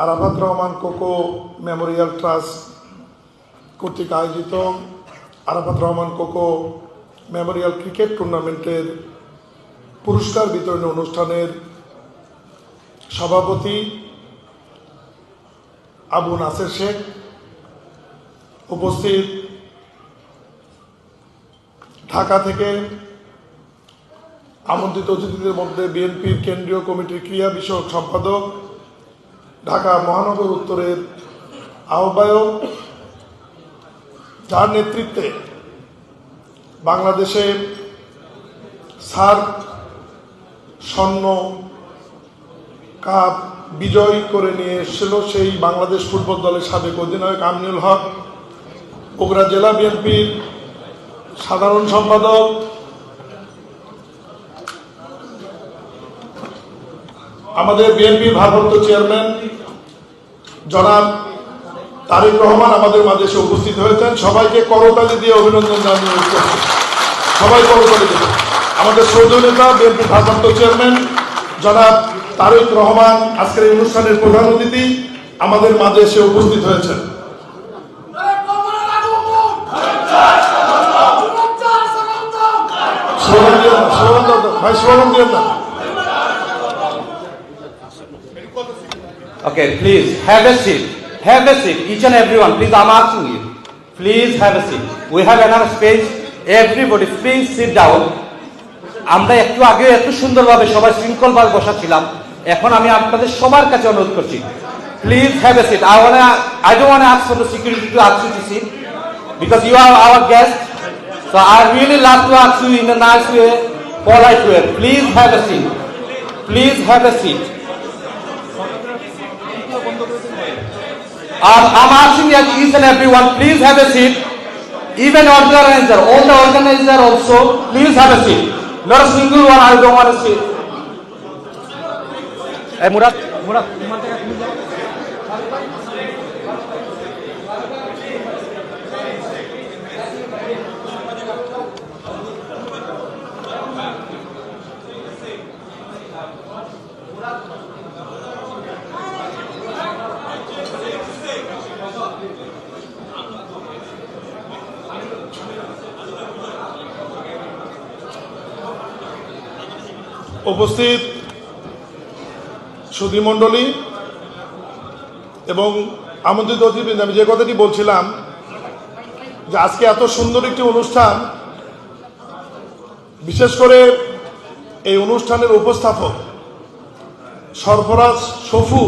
Arafat Rahman cocoa Memorial trust কর্তৃক আয়োজিত Arafat Rahman cocoa Memorial cricket টুর্নামেন্টের পুরস্কার বিতরণী অনুষ্ঠানের সভাপতি আবু নাসের শেখ, উপস্থিত ঢাকা থেকে আমন্ত্রিত অতিথিদের মধ্যে বিএনপির কেন্দ্রীয় কমিটির ক্রীড়া বিষয়ক সম্পাদক, ঢাকা মহানগর উত্তরের আহ্বায়ক, যার নেতৃত্বে বাংলাদেশে সার্ক স্বর্ণ কাপ বিজয় করে নিয়ে এসেছিল সেই বাংলাদেশ ফুটবল দলের সাবেক অধিনায়ক আমিনুল হক, বগুড়া জেলা বিএনপির সাধারণ সম্পাদক, আমাদের বিএনপির ভারপ্রাপ্ত চেয়ারম্যান জনাব তারেক রহমান আমাদের মাঝে এসে উপস্থিত হয়েছেন। সবাইকে করতালি দিয়ে অভিনন্দন জানিয়ে সবাই করতালি দেবেন। আমাদের সৌধ নেতা বিএনপির ভারপ্রাপ্ত চেয়ারম্যান জনাব তারেক রহমান আজকের এই অনুষ্ঠানের প্রধান অতিথি আমাদের মাঝে এসে উপস্থিত হয়েছেন। ভাই স্লোগান দিয়েন না। Okay, please have a seat. Have a seat, each and everyone. Please, I'm asking you. Please have a seat. We have enough space. Everybody, please sit down. আমরা একটু আগে এত সুন্দরভাবে সবাই শৃঙ্খলভাবে বসাছিলাম, এখন আমি আপনাদের সবার কাছে অনুরোধ করছি, please have a seat. I don't want to ask for the security to ask you to sit because you are our guest. So I really love to ask you in a nice way, polite way. Please have a seat. Please have a seat. I'm asking each and everyone, please have a seat. Even organizer, all the organizer also, please have a seat. Not a single one, I don't want to sit. Hey, Murad. উপস্থিত সুধীমণ্ডলী এবং আমন্ত্রিত অতিথিবৃন্দ, আমি যে কথাটি বলছিলাম যে আজকে এত সুন্দর একটি অনুষ্ঠান, বিশেষ করে এই অনুষ্ঠানের উপস্থাপক সরফরাজ সফু